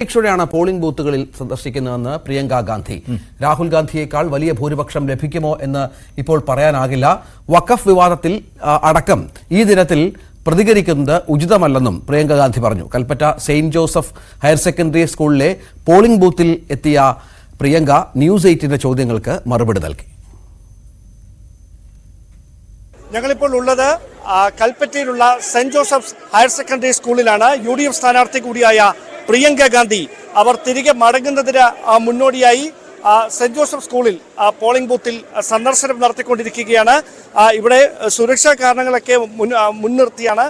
പ്രതീക്ഷയോടെയാണ് പോളിംഗ് ബൂത്തുകളിൽ സന്ദർശിക്കുന്നതെന്ന് പ്രിയങ്ക ഗാന്ധി. രാഹുൽ ഗാന്ധിയേക്കാൾ വലിയ ഭൂരിപക്ഷം ലഭിക്കുമോ എന്ന് ഇപ്പോൾ പറയാനാകില്ല. വഖഫ് വിവാദത്തിൽ അടക്കം ഈ ദിനത്തിൽ പ്രതികരിക്കുന്നത് ഉചിതമല്ലെന്നും പ്രിയങ്ക ഗാന്ധി പറഞ്ഞു. Kalpetta Saint Joseph higher secondary സ്കൂളിലെ പോളിംഗ് ബൂത്തിൽ എത്തിയ പ്രിയങ്ക ന്യൂസ് 8ന്റെ ചോദ്യങ്ങൾക്ക് മറുപടി നൽകി. ഞങ്ങളിപ്പോൾ ഉള്ളത് കൽപ്പറ്റയിലുള്ള സെന്റ് ജോസഫ് ഹയർ സെക്കൻഡറി സ്കൂളിലാണ്. UDF സ്ഥാനാർത്ഥി കൂടിയായ പ്രിയങ്ക ഗാന്ധി അവർ തിരികെ മടങ്ങുന്നതിന് മുന്നോടിയായി സെന്റ് ജോസഫ് സ്കൂളിൽ പോളിംഗ് ബൂത്തിൽ സന്ദർശനം നടത്തിക്കൊണ്ടിരിക്കുകയാണ്. ഇവിടെ സുരക്ഷാ കാരണങ്ങളൊക്കെ മുൻനിർത്തിയാണ്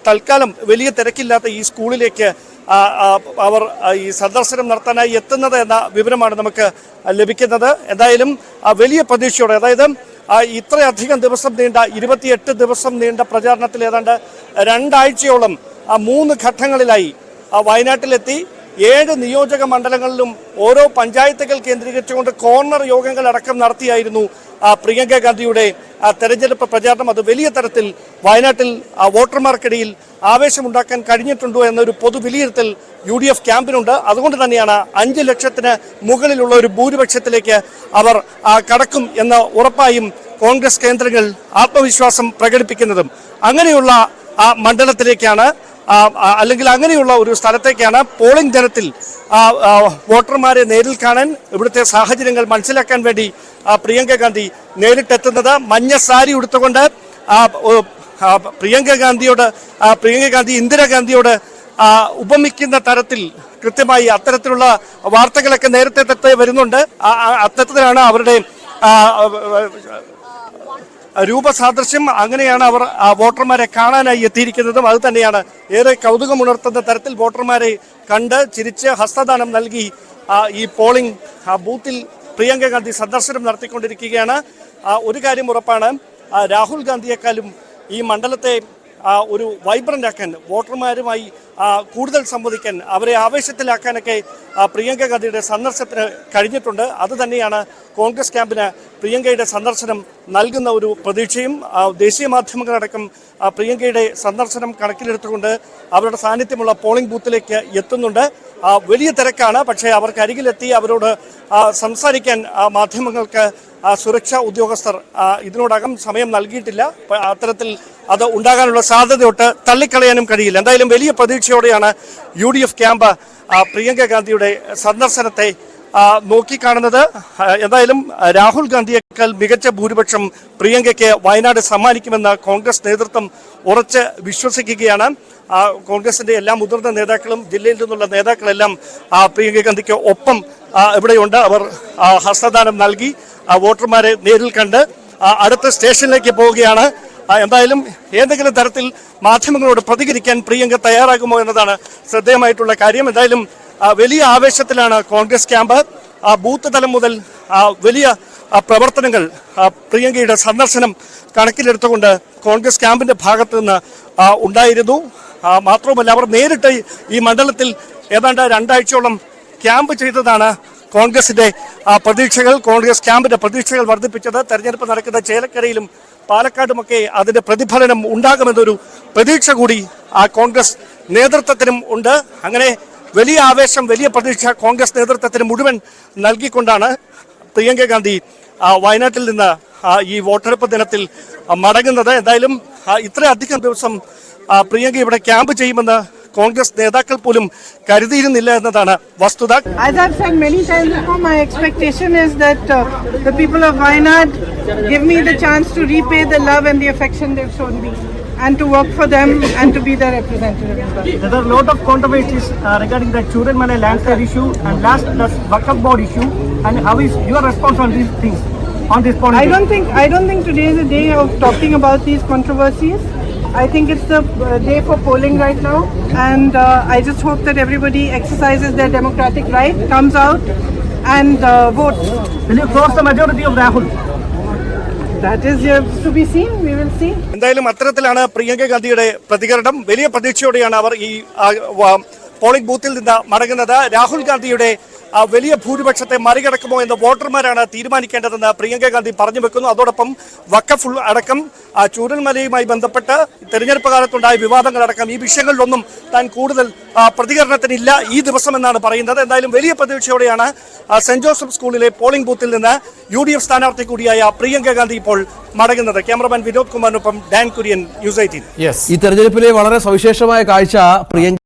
തൽക്കാലം വലിയ തിരക്കില്ലാത്ത ഈ സ്കൂളിലേക്ക് അവർ ഈ സന്ദർശനം നടത്താനായി എത്തുന്നത് എന്ന വിവരമാണ് നമുക്ക് ലഭിക്കുന്നത്. എന്തായാലും വലിയ പ്രതീക്ഷയോടെ, അതായത് ഇത്രയധികം ദിവസം നീണ്ട 28 ദിവസം നീണ്ട പ്രചാരണത്തിൽ ഏതാണ്ട് 2 ആഴ്ചയോളം 3 ഘട്ടങ്ങളിലായി വയനാട്ടിലെത്തി 7 നിയോജക മണ്ഡലങ്ങളിലും ഓരോ പഞ്ചായത്തുകൾ കേന്ദ്രീകരിച്ചുകൊണ്ട് കോർണർ യോഗങ്ങൾ അടക്കം നടത്തിയായിരുന്നു പ്രിയങ്ക ഗാന്ധിയുടെ തെരഞ്ഞെടുപ്പ് പ്രചാരണം. അത് വലിയ തരത്തിൽ വയനാട്ടിൽ വോട്ടർമാർക്കിടയിൽ ആവേശമുണ്ടാക്കാൻ കഴിഞ്ഞിട്ടുണ്ടോ എന്നൊരു പൊതു വിലയിരുത്തൽ UDF ക്യാമ്പിനുണ്ട്. അതുകൊണ്ട് തന്നെയാണ് 5 ലക്ഷത്തിന് മുകളിലുള്ള ഒരു ഭൂരിപക്ഷത്തിലേക്ക് അവർ കടക്കും എന്ന് ഉറപ്പായും കോൺഗ്രസ് കേന്ദ്രങ്ങൾ ആത്മവിശ്വാസം പ്രകടിപ്പിക്കുന്നതും. അങ്ങനെയുള്ള മണ്ഡലത്തിലേക്കാണ് അല്ലെങ്കിൽ അങ്ങനെയുള്ള ഒരു സ്ഥലത്തേക്കാണ് പോളിംഗ് ദിനത്തിൽ വോട്ടർമാരെ നേരിൽ കാണാൻ, ഇവിടുത്തെ സാഹചര്യങ്ങൾ മനസ്സിലാക്കാൻ വേണ്ടി പ്രിയങ്ക ഗാന്ധി നേരിട്ടെത്തുന്നത്. മഞ്ഞ സാരി ഉടുത്തുകൊണ്ട് പ്രിയങ്ക ഗാന്ധി ഇന്ദിരാഗാന്ധിയോട് ഉപമിക്കുന്ന തരത്തിൽ കൃത്യമായി അത്തരത്തിലുള്ള വാർത്തകളൊക്കെ നേരത്തെ വരുന്നുണ്ട്. അത്തരത്തിലാണ് അവരുടെ രൂപസാദൃശ്യം. അങ്ങനെയാണ് അവർ വോട്ടർമാരെ കാണാനായി എത്തിയിരിക്കുന്നതും. അത് തന്നെയാണ് ഏറെ കൗതുകമുണർത്തുന്ന തരത്തിൽ വോട്ടർമാരെ കണ്ട് ചിരിച്ച് ഹസ്തദാനം നൽകി ഈ പോളിംഗ് ബൂത്തിൽ പ്രിയങ്ക ഗാന്ധി സന്ദർശനം നടത്തിക്കൊണ്ടിരിക്കുകയാണ്. ഒരു കാര്യം ഉറപ്പാണ്, രാഹുൽ ഗാന്ധിയെക്കാളും ഈ മണ്ഡലത്തെ ഒരു വൈബ്രന്റ് ആക്കാൻ, വോട്ടർമാരുമായി കൂടുതൽ സംവദിക്കാൻ, അവരെ ആവേശത്തിലാക്കാനൊക്കെ പ്രിയങ്ക ഗാന്ധിയുടെ സന്ദർശനത്തിന് കഴിഞ്ഞിട്ടുണ്ട്. അത് തന്നെയാണ് കോൺഗ്രസ് ക്യാമ്പിന് പ്രിയങ്കയുടെ സന്ദർശനം നൽകുന്ന ഒരു പ്രതീക്ഷയും. ദേശീയ മാധ്യമങ്ങളടക്കം പ്രിയങ്കയുടെ സന്ദർശനം കണക്കിലെടുത്തുകൊണ്ട് അവരുടെ സാന്നിധ്യമുള്ള പോളിംഗ് ബൂത്തിലേക്ക് എത്തുന്നുണ്ട്. വലിയ തിരക്കാണ്, പക്ഷേ അവർക്കരികിലെത്തി അവരോട് സംസാരിക്കാൻ മാധ്യമങ്ങൾക്ക് സുരക്ഷാ ഉദ്യോഗസ്ഥർ ഇതിനോടകം സമയം നൽകിയിട്ടില്ല. അത്തരത്തിൽ അത് ഉണ്ടാകാനുള്ള സാധ്യതയൊട്ട് തള്ളിക്കളയാനും കഴിയില്ല. എന്തായാലും വലിയ പ്രതീക്ഷയോടെയാണ് UDF ക്യാമ്പ് പ്രിയങ്ക ഗാന്ധിയുടെ സന്ദർശനത്തെ നോക്കിക്കാണുന്നത്. എന്തായാലും രാഹുൽ ഗാന്ധിയേക്കാൾ മികച്ച ഭൂരിപക്ഷം പ്രിയങ്കയ്ക്ക് വയനാട് സമ്മാനിക്കുമെന്ന് കോൺഗ്രസ് നേതൃത്വം ഉറച്ച് വിശ്വസിക്കുകയാണ്. കോൺഗ്രസിന്റെ എല്ലാ മുതിർന്ന നേതാക്കളും ജില്ലയിൽ നിന്നുള്ള നേതാക്കളെല്ലാം പ്രിയങ്ക ഗാന്ധിക്ക് ഒപ്പം ഇവിടെയുണ്ട്. അവർ ഹസ്തദാനം നൽകി വോട്ടർമാരെ നേരിൽ കണ്ട് അടുത്ത സ്റ്റേഷനിലേക്ക് പോവുകയാണ്. എന്തായാലും ഏതെങ്കിലും തരത്തിൽ മാധ്യമങ്ങളോട് പ്രതികരിക്കാൻ പ്രിയങ്ക തയ്യാറാകുമോ എന്നതാണ് ശ്രദ്ധേയമായിട്ടുള്ള കാര്യം. എന്തായാലും വലിയ ആവേശത്തിലാണ് കോൺഗ്രസ് ക്യാമ്പ്. ബൂത്ത് തലം മുതൽ വലിയ പ്രവർത്തനങ്ങൾ പ്രിയങ്കയുടെ സന്ദർശനം കണക്കിലെടുത്തുകൊണ്ട് കോൺഗ്രസ് ക്യാമ്പിന്റെ ഭാഗത്ത് നിന്ന് ഉണ്ടായിരുന്നു. മാത്രവുമല്ല, അവർ നേരിട്ട് ഈ മണ്ഡലത്തിൽ ഏതാണ്ട് 2 ആഴ്ചയോളം ക്യാമ്പ് ചെയ്തതാണ് കോൺഗ്രസിന്റെ കോൺഗ്രസ് ക്യാമ്പിന്റെ പ്രതീക്ഷകൾ വർദ്ധിപ്പിച്ചത്. തെരഞ്ഞെടുപ്പ് നടക്കുന്ന ചേലക്കരയിലും പാലക്കാടുമൊക്കെ അതിന്റെ പ്രതിഫലനം ഉണ്ടാകുമെന്നൊരു പ്രതീക്ഷ കൂടി കോൺഗ്രസ് നേതൃത്വത്തിനും ഉണ്ട്. അങ്ങനെ വലിയ ആവേശം, വലിയ പ്രതീക്ഷ കോൺഗ്രസ് നേതൃത്വത്തിന് മുഴുവൻ നൽകിക്കൊണ്ടാണ് പ്രിയങ്ക ഗാന്ധി വയനാട്ടിൽ നിന്ന് ഈ വോട്ടെടുപ്പ് ദിനത്തിൽ മടങ്ങുന്നത്. എന്തായാലും ഇത്രയധികം ദിവസം പ്രിയങ്ക ഇവിടെ ക്യാമ്പ് ചെയ്യുമെന്ന് കോൺഗ്രസ് നേതാക്കൾ പോലും കരുതിയിരുന്നില്ല എന്നതാണ് വസ്തുത. As I've said many times before, my expectation is that the people of Wayanad give me the chance to repay the love and the affection they've shown me, and to work for them and to be their representative. There are a lot of controversies regarding the Churanmala landslide issue and last the Waqf board issue, and how is your response on these things, on this point? I don't think today is a day of talking about these controversies. I think it's the day for polling right now, and I just hope that everybody exercises their democratic right, comes out and votes. Will you cross the majority of Rahul? That is to be seen. We will see. എന്തായാലും അത്തരത്തിലാണ് പ്രിയങ്ക ഗാന്ധിയുടെ പ്രതികരണം. വലിയ പ്രതീക്ഷയോടെയാണ് അവർ ഈ polling ബൂത്തിൽ നിന്ന് മടങ്ങുന്നത്. രാഹുൽ ഗാന്ധിയുടെ വലിയ ഭൂരിപക്ഷത്തെ മറികടക്കുമോ എന്ന് വോട്ടർമാരാണ് തീരുമാനിക്കേണ്ടതെന്ന് പ്രിയങ്ക ഗാന്ധി പറഞ്ഞു വെക്കുന്നു. അതോടൊപ്പം വഖഫ് അടക്കം ചൂരൽമലയുമായി ബന്ധപ്പെട്ട് തെരഞ്ഞെടുപ്പ് കാലത്തുണ്ടായ വിവാദങ്ങളടക്കം ഈ വിഷയങ്ങളിലൊന്നും താൻ കൂടുതൽ പ്രതികരണത്തിനില്ല ഈ ദിവസം എന്നാണ് പറയുന്നത്. എന്തായാലും വലിയ പ്രതീക്ഷയോടെയാണ് സെന്റ് ജോസഫ് സ്കൂളിലെ പോളിംഗ് ബൂത്തിൽ നിന്ന് UDF സ്ഥാനാർത്ഥി കൂടിയായ പ്രിയങ്ക ഗാന്ധി ഇപ്പോൾ മടങ്ങുന്നത്. ക്യാമറമാൻ വിനോദ് കുമാറിനൊപ്പം ഡാൻ കുര്യൻ, ന്യൂസ് 18. ഈ തെരഞ്ഞെടുപ്പിലെ വളരെ സവിശേഷമായ കാഴ്ച പ്രിയങ്ക